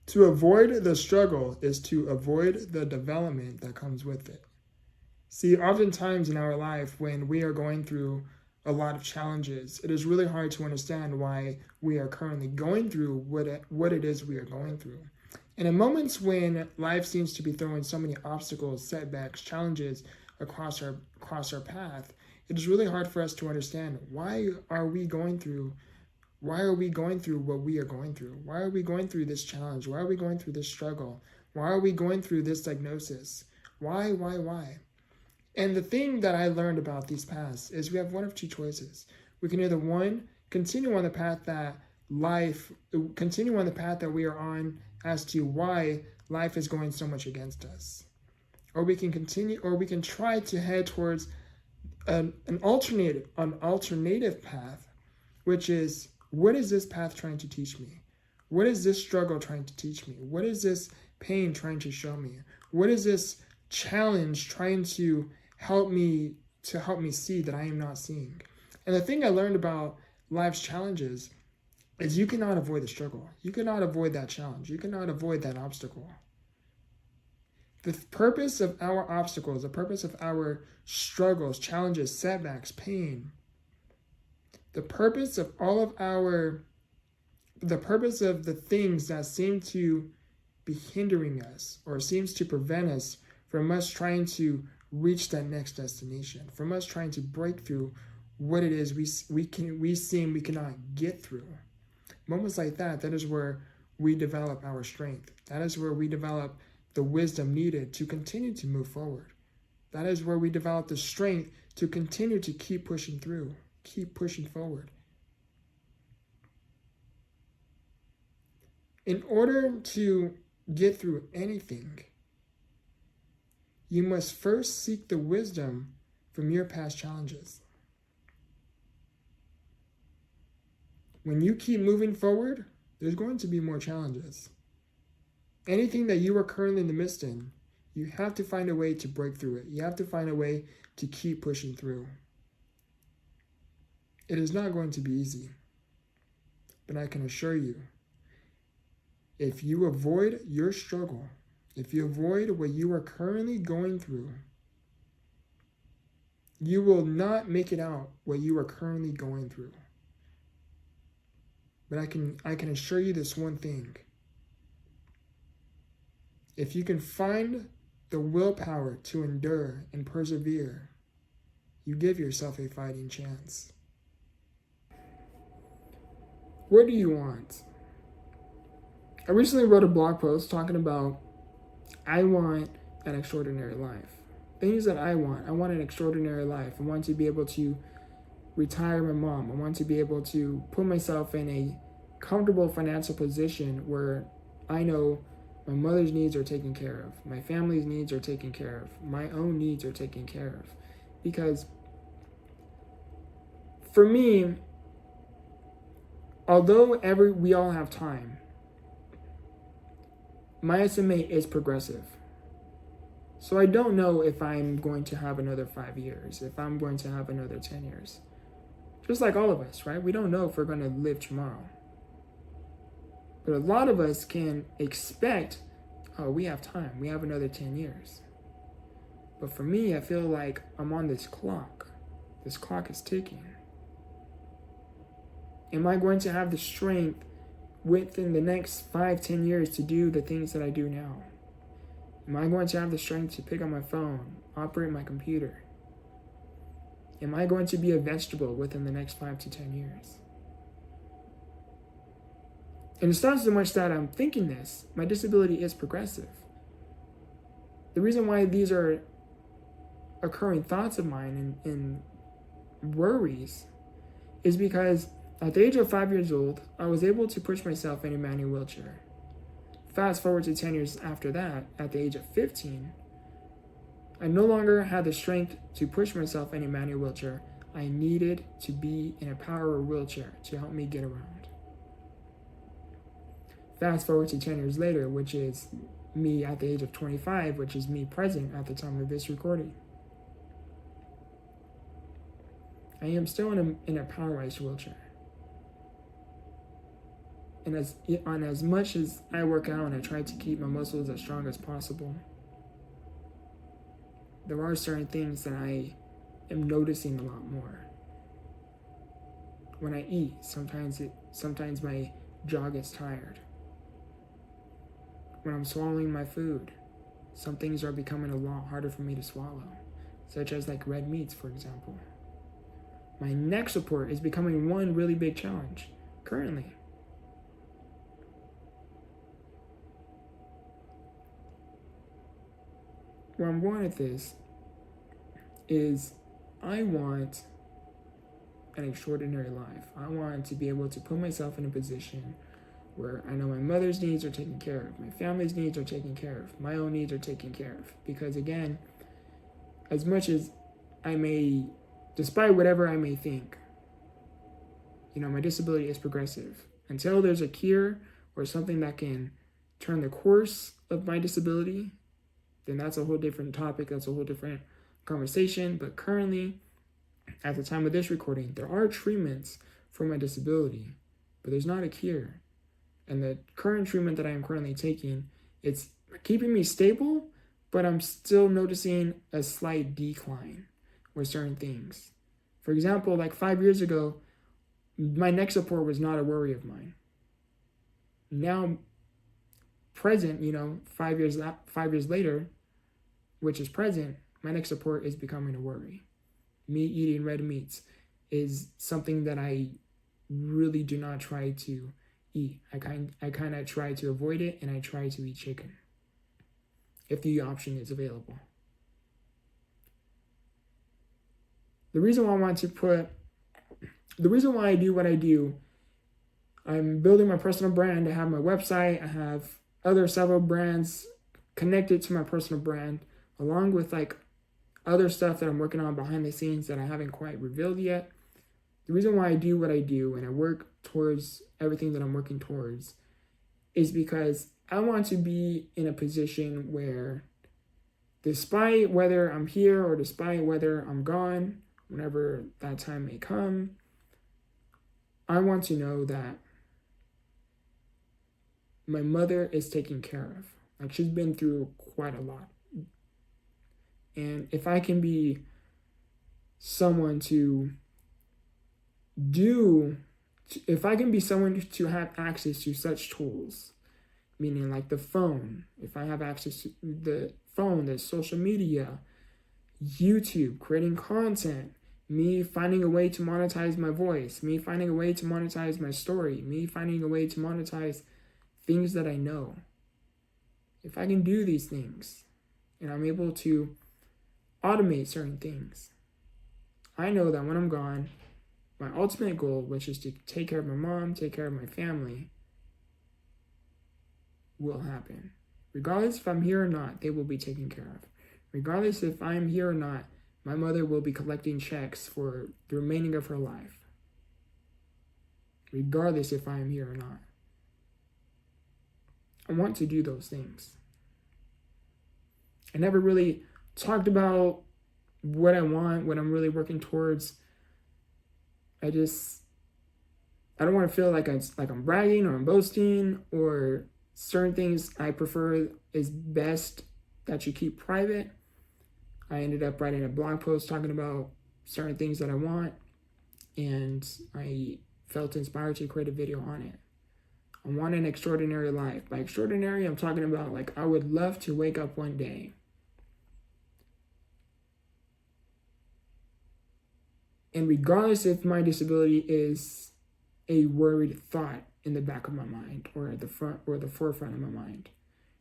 To avoid the struggle is to avoid the development that comes with it. See, oftentimes in our life, when we are going through a lot of challenges, it is really hard to understand why we are currently going through what it is we are going through. And in moments when life seems to be throwing so many obstacles, setbacks, challenges across our path, it is really hard for us to understand why are we going through what we are going through? Why are we going through this challenge? Why are we going through this struggle? Why are we going through this diagnosis? Why? And the thing that I learned about these paths is we have one of two choices. We can either one, continue on the path that we are on as to why life is going so much against us. Or we can try to head towards an alternative path, which is, what is this path trying to teach me? What is this struggle trying to teach me? What is this pain trying to show me? What is this challenge trying to help me see that I am not seeing? And the thing I learned about life's challenges is you cannot avoid the struggle. You cannot avoid that challenge. You cannot avoid that obstacle. The purpose of our obstacles, the purpose of our struggles, challenges, setbacks, pain, the purpose of the things that seem to be hindering us or seems to prevent us from us trying to reach that next destination, from us trying to break through what it is we cannot get through. Moments like that is where we develop our strength. That is where we develop the wisdom needed to continue to move forward. That is where we develop the strength to continue to keep pushing through. Keep pushing forward. In order to get through anything, you must first seek the wisdom from your past challenges. When you keep moving forward, there's going to be more challenges. Anything that you are currently in the midst in, you have to find a way to break through it. You have to find a way to keep pushing through. It is not going to be easy, but I can assure you, if you avoid your struggle, if you avoid what you are currently going through, you will not make it out what you are currently going through. But I can assure you this one thing. If you can find the willpower to endure and persevere, you give yourself a fighting chance. What do you want? I recently wrote a blog post talking about I want an extraordinary life. Things that I want. I want an extraordinary life. I want to be able to retire my mom. I want to be able to put myself in a comfortable financial position where I know my mother's needs are taken care of. My family's needs are taken care of. My own needs are taken care of. Because for me, although we all have time, my estimate is progressive. So I don't know if I'm going to have another 5 years, if I'm going to have another 10 years. Just like all of us, right? We don't know if we're going to live tomorrow. But a lot of us can expect, oh, we have time. We have another 10 years. But for me, I feel like I'm on this clock. This clock is ticking. Am I going to have the strength within the next 5-10 years to do the things that I do now? Am I going to have the strength to pick up my phone, operate my computer? Am I going to be a vegetable within the next 5 to 10 years? And it's not so much that I'm thinking this. My disability is progressive. The reason why these are occurring thoughts of mine and worries is because at the age of 5 years old, I was able to push myself in a manual wheelchair. Fast forward to 10 years after that, at the age of 15, I no longer had the strength to push myself in a manual wheelchair. I needed to be in a power wheelchair to help me get around. Fast forward to 10 years later, which is me at the age of 25, which is me present at the time of this recording. I am still in a powerized wheelchair. And as much as I work out and I try to keep my muscles as strong as possible, there are certain things that I am noticing a lot more. When I eat, sometimes my jaw gets tired. When I'm swallowing my food, some things are becoming a lot harder for me to swallow, such as like red meats, for example. My neck support is becoming one really big challenge currently. Where I'm going with this is I want an extraordinary life. I want to be able to put myself in a position where I know my mother's needs are taken care of, my family's needs are taken care of, my own needs are taken care of. Because again, as much as I may, despite whatever I may think, my disability is progressive. Until there's a cure or something that can turn the course of my disability, then that's a whole different topic, that's a whole different conversation. But currently, at the time of this recording, there are treatments for my disability, but there's not a cure. And the current treatment that I am currently taking, it's keeping me stable, but I'm still noticing a slight decline with certain things. For example, like 5 years ago, my neck support was not a worry of mine. Now, present, 5 years later, which is present, my neck support is becoming a worry. Me eating red meats is something that I really do not try to eat. I kind of try to avoid it, and I try to eat chicken if the option is available. The reason why I do what I do, I'm building my personal brand. I have my website. I have several brands connected to my personal brand, along with like other stuff that I'm working on behind the scenes that I haven't quite revealed yet. The reason why I do what I do and I work towards everything that I'm working towards is because I want to be in a position where, despite whether I'm here or despite whether I'm gone, whenever that time may come, I want to know that my mother is taken care of. Like, she's been through quite a lot. And if I can be someone to have access to such tools, meaning like the phone, if I have access to the phone, the social media, YouTube, creating content, me finding a way to monetize my voice, me finding a way to monetize my story, me finding a way to monetize things that I know. If I can do these things and I'm able to automate certain things, I know that when I'm gone, my ultimate goal, which is to take care of my mom, take care of my family, will happen. Regardless if I'm here or not, they will be taken care of. Regardless if I'm here or not, my mother will be collecting checks for the remaining of her life. Regardless if I am here or not. I want to do those things. I never really talked about what I want, what I'm really working towards. I don't want to feel like I'm bragging or I'm boasting, or certain things I prefer is best that you keep private. I ended up writing a blog post talking about certain things that I want, and I felt inspired to create a video on it. I want an extraordinary life. By extraordinary, I'm talking about like I would love to wake up one day and regardless if my disability is a worried thought in the back of my mind or at the front or the forefront of my mind,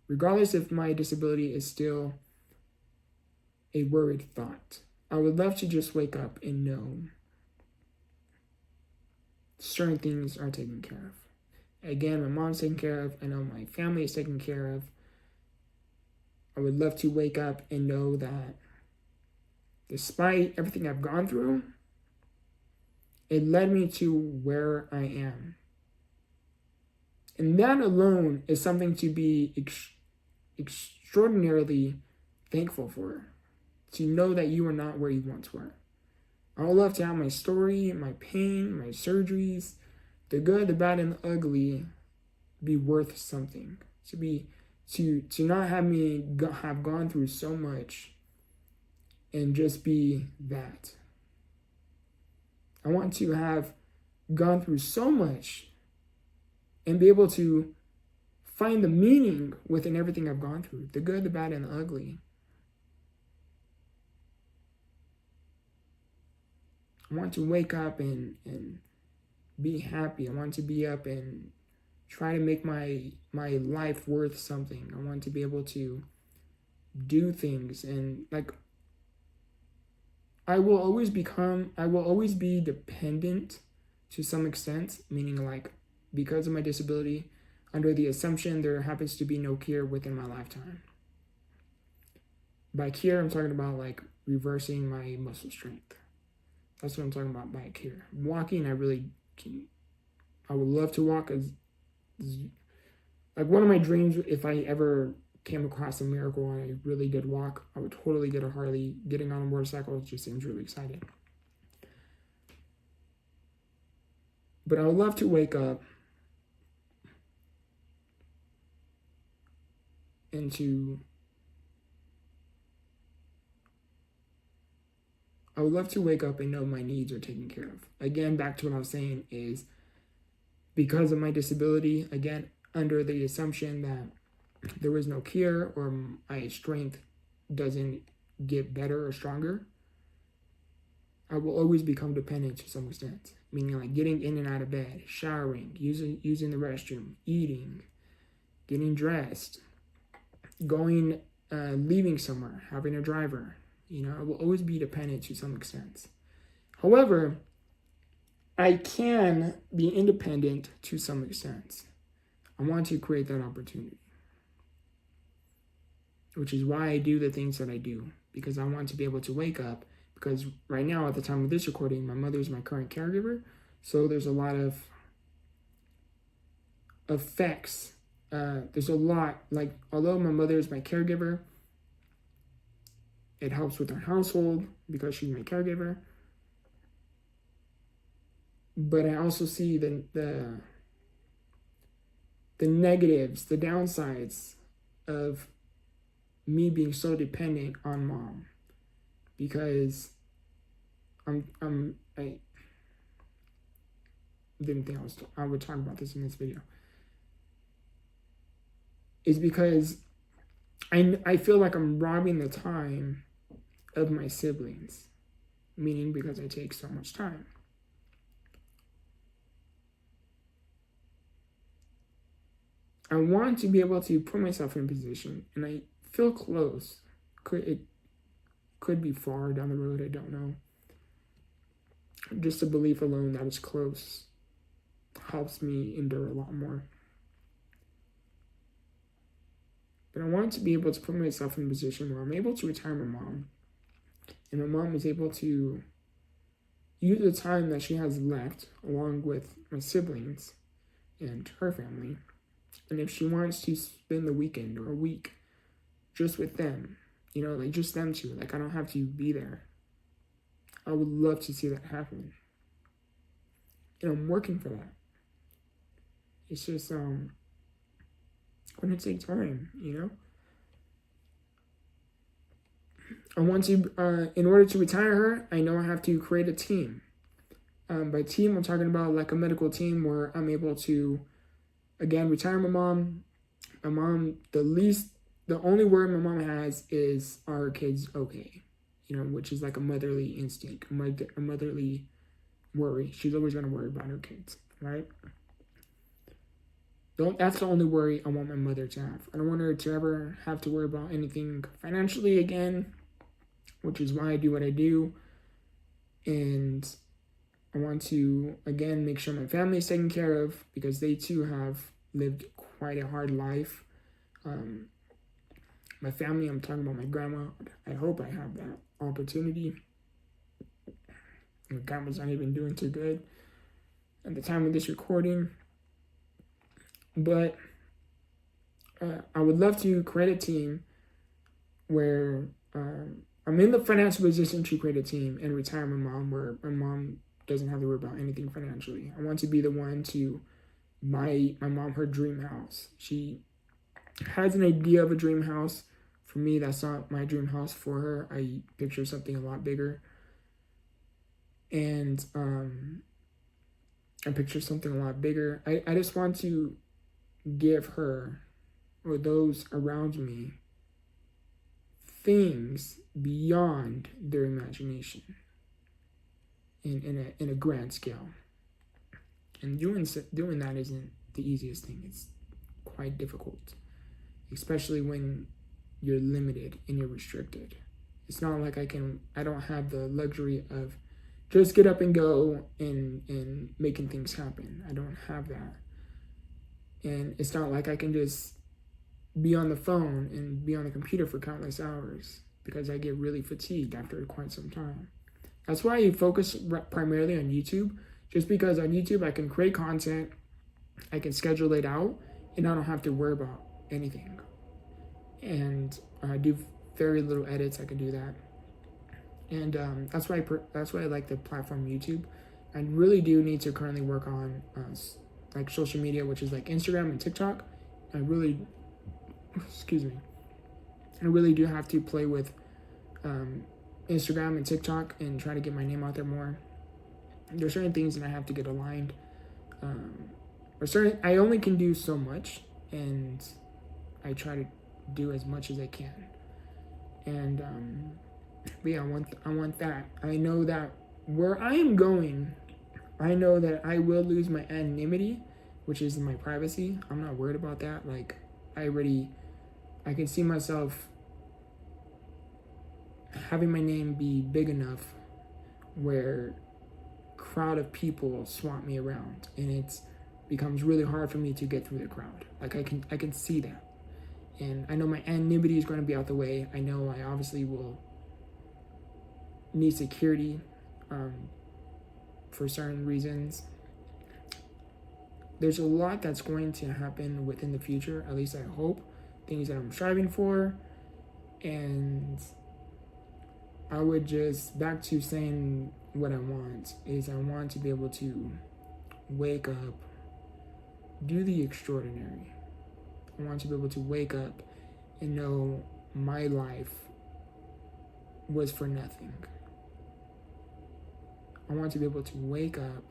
regardless if my disability is still a worried thought, I would love to just wake up and know certain things are taken care of. Again, my mom's taken care of. I know my family is taken care of. I would love to wake up and know that despite everything I've gone through, it led me to where I am. And that alone is something to be extraordinarily thankful for. To know that you are not where you once were. I would love to have my story, my pain, my surgeries, the good, the bad, and the ugly, be worth something, to not have me have gone through so much and just be that. I want to have gone through so much and be able to find the meaning within everything I've gone through, the good, the bad, and the ugly. I want to wake up and be happy. I want to be up and try to make my life worth something. I want to be able to do things, and like I will always be dependent to some extent, meaning like because of my disability, under the assumption there happens to be no cure within my lifetime. By cure, I'm talking about like reversing my muscle strength. That's what I'm talking about by cure. Walking, I would love to walk like one of my dreams, if I ever came across a miracle and I really did walk, I would totally get a Harley. Getting on a motorcycle just seems really exciting. But I would love to wake up and know my needs are taken care of. Again, back to what I was saying is because of my disability, again, under the assumption that there was no cure or my strength doesn't get better or stronger, I will always become dependent to some extent. Meaning like getting in and out of bed, showering, using the restroom, eating, getting dressed, going, leaving somewhere, having a driver. I will always be dependent to some extent. However, I can be independent to some extent. I want to create that opportunity, which is why I do the things that I do, because I want to be able to wake up, because right now at the time of this recording, my mother is my current caregiver, so there's a lot of effects. There's a lot, like, although my mother is my caregiver, it helps with our household because she's my caregiver. But I also see the negatives, the downsides of me being so dependent on mom, because I didn't think I would talk about this in this video. Is because I feel like I'm robbing the time of my siblings, meaning because I take so much time. I want to be able to put myself in a position, and I feel close. It could be far down the road, I don't know. Just the belief alone that it's close helps me endure a lot more. But I want to be able to put myself in a position where I'm able to retire my mom, and my mom is able to use the time that she has left along with my siblings and her family. And if she wants to spend the weekend or a week just with them, like just them two, like I don't have to be there, I would love to see that happen. And I'm working for that. It's just going to take time, I want to, in order to retire her, I know I have to create a team. By team, I'm talking about like a medical team where I'm able to, again, retire my mom. My mom, the only word my mom has is, "Are kids okay?" Which is like a motherly instinct, a motherly worry. She's always going to worry about her kids, right? That's the only worry I want my mother to have. I don't want her to ever have to worry about anything financially again, which is why I do what I do. And I want to, again, make sure my family is taken care of, because they too have lived quite a hard life. My family, I'm talking about my grandma. I hope I have that opportunity. My grandma's not even doing too good at the time of this recording. But I would love to create a team where I'm in the financial position to create a team and retire my mom, where my mom doesn't have to worry about anything financially. I want to be the one to my mom her dream house. She has an idea of a dream house. For me, that's not my dream house. For her, I picture something a lot bigger. And I picture something a lot bigger. I just want to give her or those around me things beyond their imagination in a grand scale. And doing that isn't the easiest thing. It's quite difficult, especially when you're limited and you're restricted. It's not like I don't have the luxury of just get up and go and making things happen. I don't have that. And it's not like I can just be on the phone and be on the computer for countless hours, because I get really fatigued after quite some time. That's why I focus primarily on YouTube, just because on YouTube I can create content, I can schedule it out, and I don't have to worry about anything. And I do very little edits. I can do that. And that's why I like the platform YouTube. I really do need to currently work on like social media, which is like Instagram and TikTok. I really do have to play with Instagram and TikTok and try to get my name out there more. There's certain things that I have to get aligned. I only can do so much, and I try to do as much as I can. And but yeah, I want that. I know that where I am going, I know that I will lose my anonymity, which is my privacy. I'm not worried about that. Like, I can see myself having my name be big enough where crowd of people swamp me around, and it becomes really hard for me to get through the crowd. Like, I can see that. And I know my anonymity is going to be out the way. I know I obviously will need security for certain reasons. There's a lot that's going to happen within the future, at least I hope, things that I'm striving for. And I would just, back to saying what I want, is I want to be able to wake up, do the extraordinary. I want to be able to wake up and know my life was for nothing. I want to be able to wake up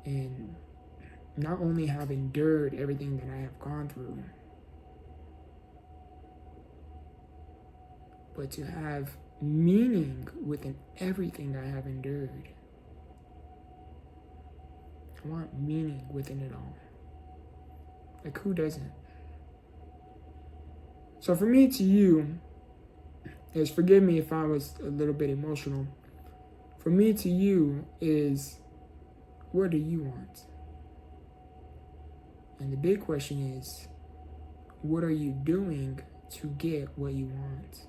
and not only have endured everything that I have gone through, but to have meaning within everything I have endured. I want meaning within it all. Like, who doesn't? So for me to you, is, forgive me if I was a little bit emotional. For me to you is, what do you want? And the big question is, what are you doing to get what you want?